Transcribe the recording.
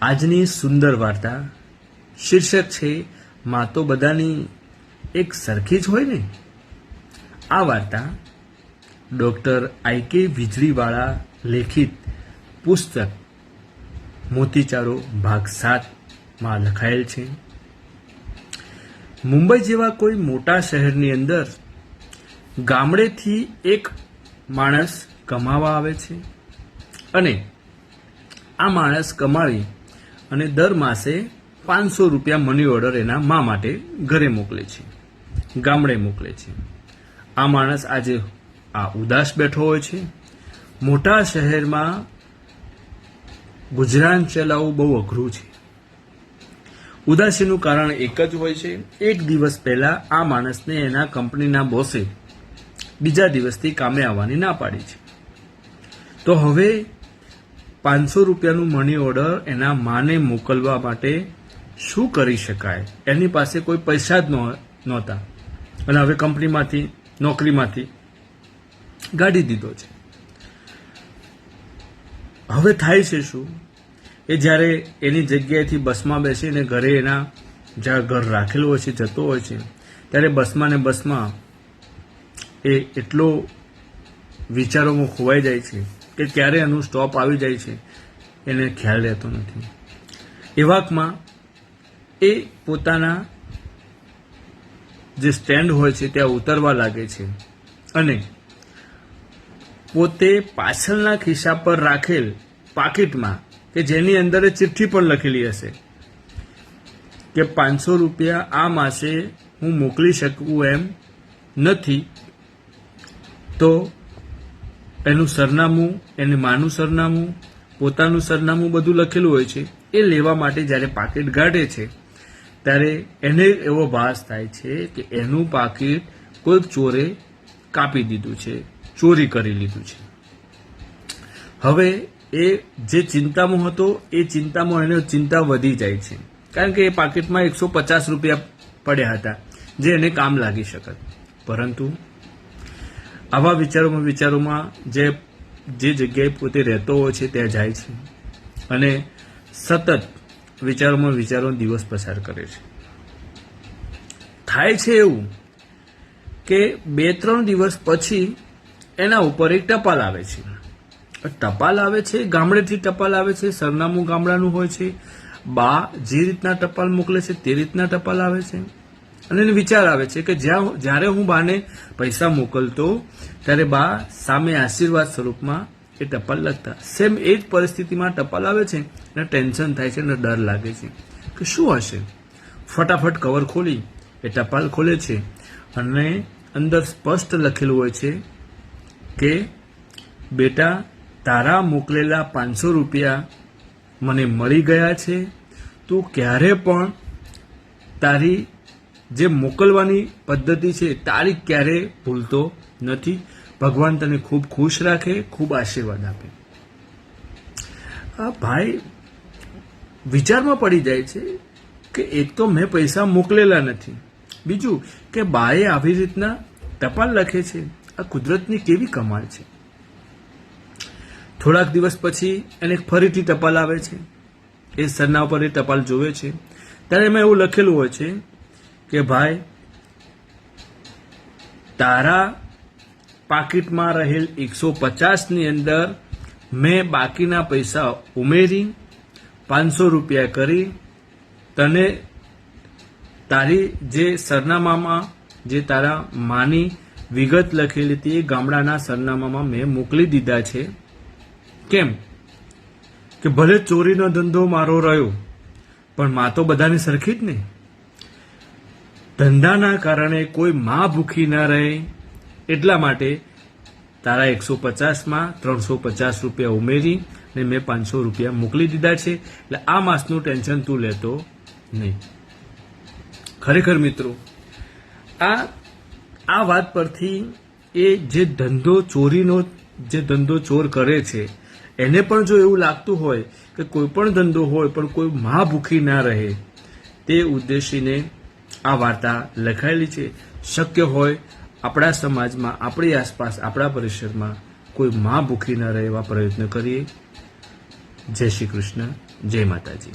આજની સુંદર વાર્તા શીર્ષક છે માં તો બધાની એક સરખી જ હોય ને। આ વાર્તા ડૉક્ટર આઈ.કે. વીજળીવાળા લેખિત પુસ્તક મોતીચારો ભાગ 7માં લખાયેલ છે। મુંબઈ જેવા કોઈ મોટા શહેરની અંદર ગામડેથી એક માણસ કમાવા આવે છે અને આ માણસ કમાવી અને દર માસે 500 રૂપિયા મની ઓર્ડર એના મા માટે ઘરે મોકલે છે, ગામડે મોકલે છે। આ માણસ આજે ઉદાસ બેઠો હોય છે। મોટા શહેરમાં ગુજરાન ચલાવવું બહુ અઘરું છે। ઉદાસીનું કારણ એક જ હોય છે, એક દિવસ પહેલા આ માણસને એના કંપનીના બોસે બીજા દિવસથી કામે આવવાની ના પાડી છે। તો હવે 500 રૂપિયાનું મની ઓર્ડર એના માને મોકલવા માટે શું કરી શકાય? એની પાસે કોઈ પૈસા જ નહોતા અને હવે કંપનીમાંથી નોકરીમાંથી કાઢી દીધો છે। હવે થાય છે શું? એ જ્યારે એની જગ્યાએથી બસમાં બેસીને ઘરે એના જ્યાં ઘર રાખેલું હોય છે જતો હોય છે ત્યારે બસમાં એ એટલો વિચારોમાં ખોવાઈ જાય છે કે ક્યારે એનું સ્ટોપ આવી જાય છે એને ખ્યાલ રહેતો નથી। એવાકમાં એ પોતાના જે સ્ટેન્ડ હોય છે ત્યાં ઉતરવા લાગે છે અને પોતે પાછળના ખિસ્સા પર રાખેલ પાકીટમાં કે જેની અંદર ચિઠ્ઠી પણ લખેલી હશે કે 500 રૂપિયા આ માસે હું મોકલી શકું એમ નથી, તો એનું સરનામું, એને માનું સરનામું, પોતાનું સરનામું બધું લખેલું હોય છે। એ લેવા માટે જ્યારે પાકીટ કાઢે છે ત્યારે એને એવો ભાસ થાય છે કે એનું પાકીટ કોઈ ચોરે કાપી દીધું છે, ચોરી કરી લીધું છે। હવે એ જે ચિંતામાં હતો એ ચિંતામાં એને ચિંતા વધી જાય છે, કારણ કે એ પાકીટમાં 150 રૂપિયા પડ્યા હતા જે એને કામ લાગી શકત, પરંતુ આવા વિચારોમાં જે જગ્યાએ પોતે રહેતો હોય છે ત્યાં જાય છે અને સતત વિચારો દિવસ પસાર કરે છે। થાય છે એવું કે 2-3 દિવસ પછી એના ઉપર એક ટપાલ આવે છે। ટપાલ આવે છે, ગામડેથી ટપાલ આવે છે, સરનામું ગામડાનું હોય છે, બા જે રીતના ટપાલ મોકલે છે તે રીતના ટપાલ આવે છે અને એને વિચાર આવે છે કે જ્યારે હું બાને પૈસા મોકલતો ત્યારે બા સામે આશીર્વાદ સ્વરૂપમાં એ ટપાલ લખતા। સેમ એ જ પરિસ્થિતિમાં ટપાલ આવે છે અને ટેન્શન થાય છે અને ડર લાગે છે કે શું હશે। ફટાફટ કવર ખોલી એ ટપાલ ખોલે છે અને અંદર સ્પષ્ટ લખેલું હોય છે કે બેટા, તારા મોકલેલા 500 રૂપિયા મને મળી ગયા છે। તું ક્યારે પણ તારી જે મોકલવાની પદ્ધતિ છે તારીખ ક્યારે ભૂલતો નથી। ભગવાન તને ખૂબ ખુશ રાખે, ખૂબ આશીર્વાદ આપે। આ ભાઈ વિચારમાં પડી જાય છે કે એક તો મેં પૈસા મોકલેલા નથી, બીજું કે બાએ આવી રીતના ટપાલ લખે છે। આ કુદરતની કેવી કમાલ છે। થોડાક દિવસ પછી એને ફરીથી ટપાલ આવે છે। એ સરનામા પર એ ટપાલ જોવે છે ત્યારે એમાં એવું લખેલું હોય છે કે ભાઈ, તારા પાકીટમાં રહેલ 150ની અંદર મેં બાકીના પૈસા ઉમેરી 500 રૂપિયા કરી તને તારી જે સરનામામાં જે તારા માની વિગત લખેલી હતી એ ગામડાના સરનામામાં મેં મોકલી દીધા છે। કેમ કે ભલે ચોરીનો ધંધો મારો રહ્યો પણ માં તો બધાની સરખી જ ને। ધંધાના કારણે કોઈ માં ભૂખી ના રહે એટલા માટે તારા 150માં 350 રૂપિયા ઉમેરી ને મેં 500 રૂપિયા મોકલી દીધા છે, એટલે આ માસનું ટેન્શન તું લેતો નહીં। ખરેખર મિત્રો, આ વાત પરથી એ જે ધંધો ચોર કરે છે એને પણ જો એવું લાગતું હોય કે કોઈ પણ ધંધો હોય પણ કોઈ માં ભૂખી ના રહે તે ઉદ્દેશીને આ વાર્તા લખાયેલી છે। શક્ય હોય આપણા સમાજમાં, આપણી આસપાસ, આપણા પરિસરમાં કોઈ માં ભૂખી ન રહે એવા પ્રયત્ન કરીએ। જય શ્રી કૃષ્ણ, જય માતાજી.